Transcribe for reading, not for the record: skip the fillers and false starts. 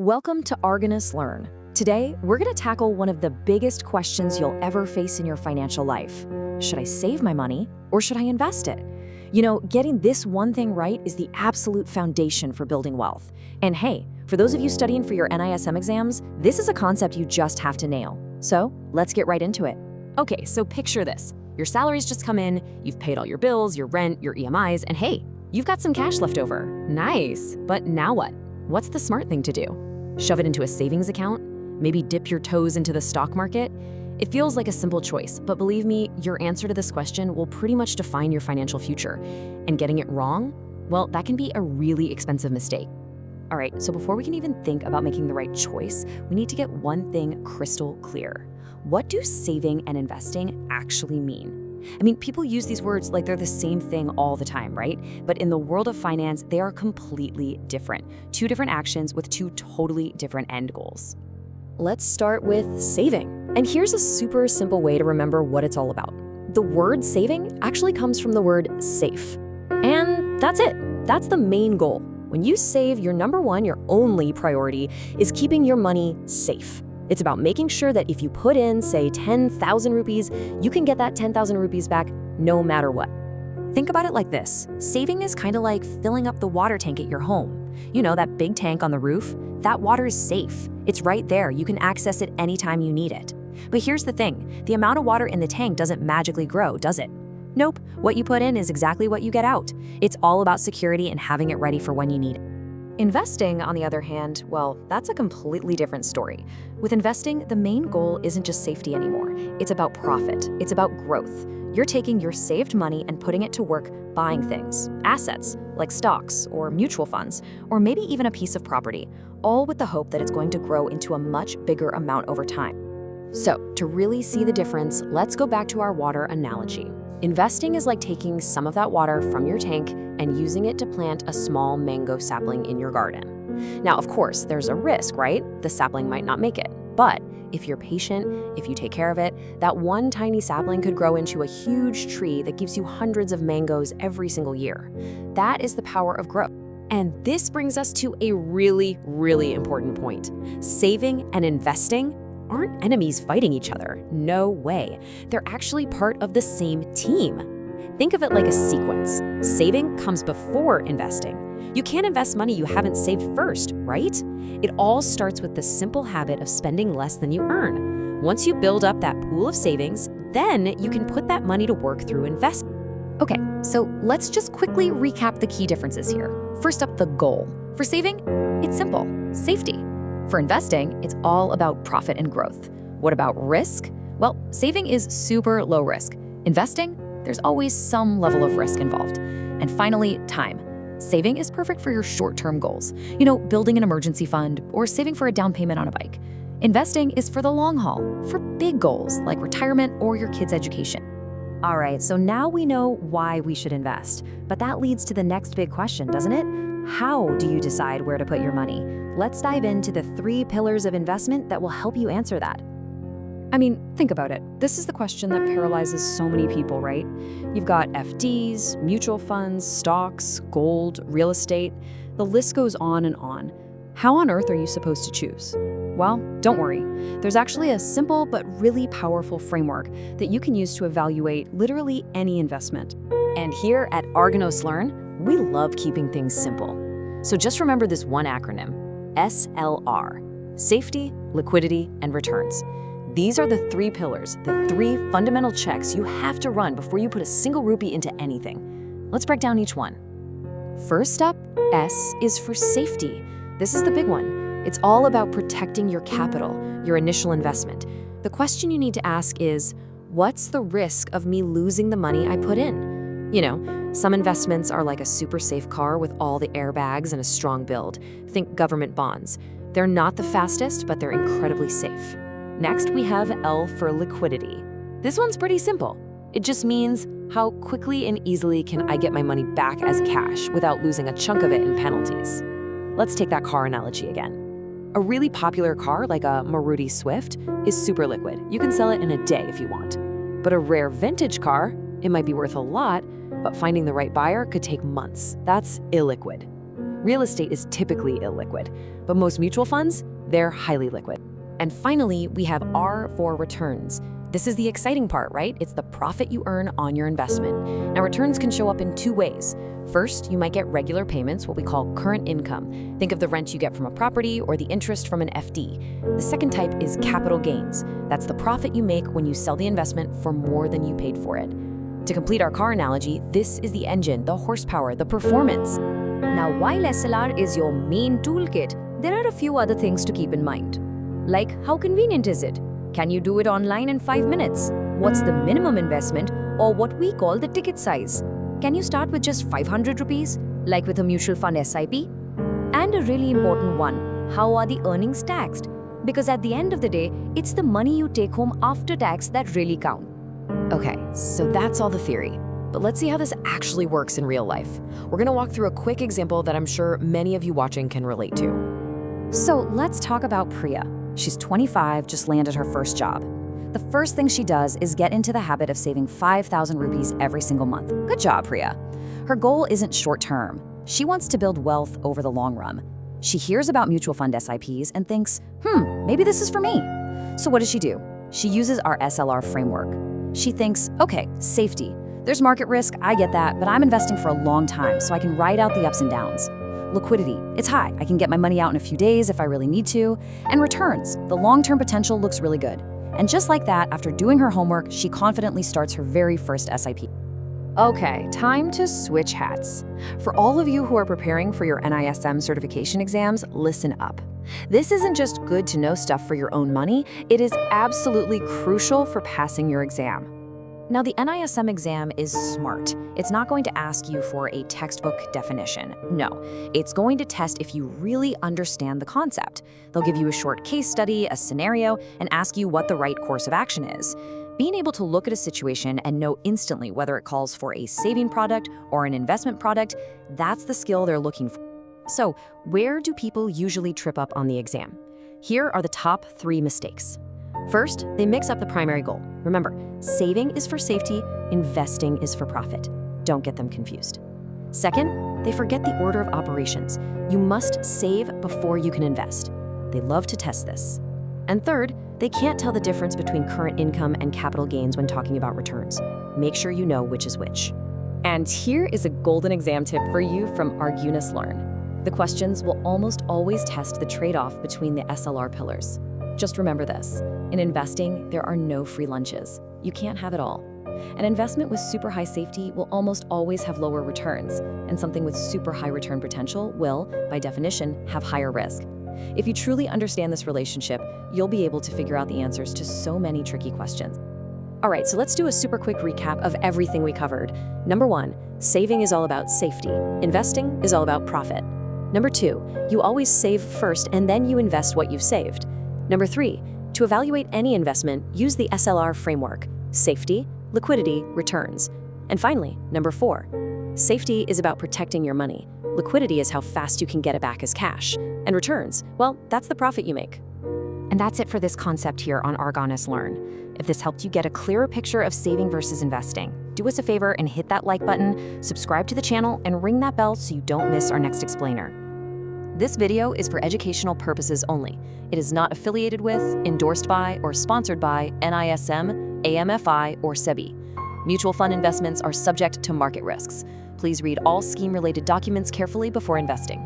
Welcome to ARGUNAS Learn. Today, we're going to tackle one of the biggest questions you'll ever face in your financial life. Should I save my money or should I invest it? You know, getting this one thing right is the absolute foundation for building wealth. And hey, for those of you studying for your NISM exams, this is a concept you just have to nail. So let's get right into it. Okay, so picture this. Your salary's just come in, you've paid all your bills, your rent, your EMIs, and hey, you've got some cash left over. Nice, but now what? What's the smart thing to do? Shove it into a savings account? Maybe dip your toes into the stock market? It feels like a simple choice, but believe me, your answer to this question will pretty much define your financial future. And getting it wrong? Well, that can be a really expensive mistake. All right, so before we can even think about making the right choice, we need to get one thing crystal clear. What do saving and investing actually mean? I mean, people use these words like they're the same thing all the time, right? But in the world of finance, they are completely different. Two different actions with two totally different end goals. Let's start with saving. And here's a super simple way to remember what it's all about. The word saving actually comes from the word safe. And that's it. That's the main goal. When you save, your number one, your only priority is keeping your money safe. It's about making sure that if you put in, say, 10,000 rupees, you can get that 10,000 rupees back no matter what. Think about it like this. Saving is kind of like filling up the water tank at your home. You know, that big tank on the roof? That water is safe. It's right there. You can access it anytime you need it. But here's the thing. The amount of water in the tank doesn't magically grow, does it? Nope. What you put in is exactly what you get out. It's all about security and having it ready for when you need it. Investing, on the other hand, well, that's a completely different story. With investing, the main goal isn't just safety anymore. It's about profit. It's about growth. You're taking your saved money and putting it to work buying things, assets, like stocks or mutual funds, or maybe even a piece of property, all with the hope that it's going to grow into a much bigger amount over time. So, to really see the difference, let's go back to our water analogy. Investing is like taking some of that water from your tank and using it to plant a small mango sapling in your garden. Now, of course, there's a risk, right? The sapling might not make it. But if you're patient, if you take care of it, that one tiny sapling could grow into a huge tree that gives you hundreds of mangoes every single year. That is the power of growth. And this brings us to a really, really important point. Saving and investing aren't enemies fighting each other. No way. They're actually part of the same team. Think of it like a sequence. Saving comes before investing. You can't invest money you haven't saved first, right? It all starts with the simple habit of spending less than you earn. Once you build up that pool of savings, then you can put that money to work through investment. Okay, so let's just quickly recap the key differences here. First up, the goal. For saving, it's simple, safety. For investing, it's all about profit and growth. What about risk? Well, saving is super low risk. Investing, there's always some level of risk involved. And finally, time. Saving is perfect for your short-term goals. You know, building an emergency fund or saving for a down payment on a bike. Investing is for the long haul, for big goals like retirement or your kids' education. All right, so now we know why we should invest. But that leads to the next big question, doesn't it? How do you decide where to put your money? Let's dive into the 3 pillars of investment that will help you answer that. I mean, think about it. This is the question that paralyzes so many people, right? You've got FDs, mutual funds, stocks, gold, real estate. The list goes on and on. How on earth are you supposed to choose? Well, don't worry. There's actually a simple but really powerful framework that you can use to evaluate literally any investment. And here at ARGUNAS Learn, we love keeping things simple. So just remember this one acronym, SLR, Safety, Liquidity, and Returns. These are the 3 pillars, the 3 fundamental checks you have to run before you put a single rupee into anything. Let's break down each one. First up, S is for safety. This is the big one. It's all about protecting your capital, your initial investment. The question you need to ask is, what's the risk of me losing the money I put in? You know, some investments are like a super safe car with all the airbags and a strong build. Think government bonds. They're not the fastest, but they're incredibly safe. Next, we have L for liquidity. This one's pretty simple. It just means how quickly and easily can I get my money back as cash without losing a chunk of it in penalties. Let's take that car analogy again. A really popular car like a Maruti Swift is super liquid. You can sell it in a day if you want. But a rare vintage car, it might be worth a lot, but finding the right buyer could take months. That's illiquid. Real estate is typically illiquid, but most mutual funds, they're highly liquid. And finally, we have R for returns. This is the exciting part, right? It's the profit you earn on your investment. Now, returns can show up in two ways. First, you might get regular payments, what we call current income. Think of the rent you get from a property or the interest from an FD. The second type is capital gains. That's the profit you make when you sell the investment for more than you paid for it. To complete our car analogy, this is the engine, the horsepower, the performance. Now, while SLR is your main toolkit, there are a few other things to keep in mind. Like, how convenient is it? Can you do it online in 5 minutes? What's the minimum investment, or what we call the ticket size? Can you start with just 500 rupees, like with a mutual fund SIP? And a really important one, how are the earnings taxed? Because at the end of the day, it's the money you take home after tax that really count. Okay, so that's all the theory. But let's see how this actually works in real life. We're gonna walk through a quick example that I'm sure many of you watching can relate to. So let's talk about Priya. She's 25, just landed her first job. The first thing she does is get into the habit of saving 5,000 rupees every single month. Good job, Priya. Her goal isn't short-term. She wants to build wealth over the long run. She hears about mutual fund SIPs and thinks, maybe this is for me. So what does she do? She uses our SLR framework. She thinks, okay, safety. There's market risk, I get that, but I'm investing for a long time, so I can ride out the ups and downs. Liquidity, it's high. I can get my money out in a few days if I really need to. And returns, the long-term potential looks really good. And just like that, after doing her homework, she confidently starts her very first SIP. Okay, time to switch hats. For all of you who are preparing for your NISM certification exams, listen up. This isn't just good to know stuff for your own money, it is absolutely crucial for passing your exam. Now, the NISM exam is smart. It's not going to ask you for a textbook definition. No, it's going to test if you really understand the concept. They'll give you a short case study, a scenario, and ask you what the right course of action is. Being able to look at a situation and know instantly whether it calls for a saving product or an investment product, that's the skill they're looking for. So, where do people usually trip up on the exam? Here are the top 3 mistakes. First, they mix up the primary goal. Remember, saving is for safety, investing is for profit. Don't get them confused. Second, they forget the order of operations. You must save before you can invest. They love to test this. And third, they can't tell the difference between current income and capital gains when talking about returns. Make sure you know which is which. And here is a golden exam tip for you from ARGUNAS Learn. The questions will almost always test the trade-off between the SLR pillars. Just remember this, in investing, there are no free lunches. You can't have it all. An investment with super high safety will almost always have lower returns, and something with super high return potential will, by definition, have higher risk. If you truly understand this relationship, you'll be able to figure out the answers to so many tricky questions. All right, so let's do a super quick recap of everything we covered. Number 1, saving is all about safety. Investing is all about profit. Number 2, you always save first and then you invest what you've saved. Number 3, to evaluate any investment, use the SLR framework: safety, liquidity, returns. And finally, number 4, safety is about protecting your money. Liquidity is how fast you can get it back as cash. And returns, well, that's the profit you make. And that's it for this concept here on ARGUNAS Learn. If this helped you get a clearer picture of saving versus investing, do us a favor and hit that like button, subscribe to the channel, and ring that bell so you don't miss our next explainer. This video is for educational purposes only. It is not affiliated with, endorsed by, or sponsored by NISM, AMFI, or SEBI. Mutual fund investments are subject to market risks. Please read all scheme-related documents carefully before investing.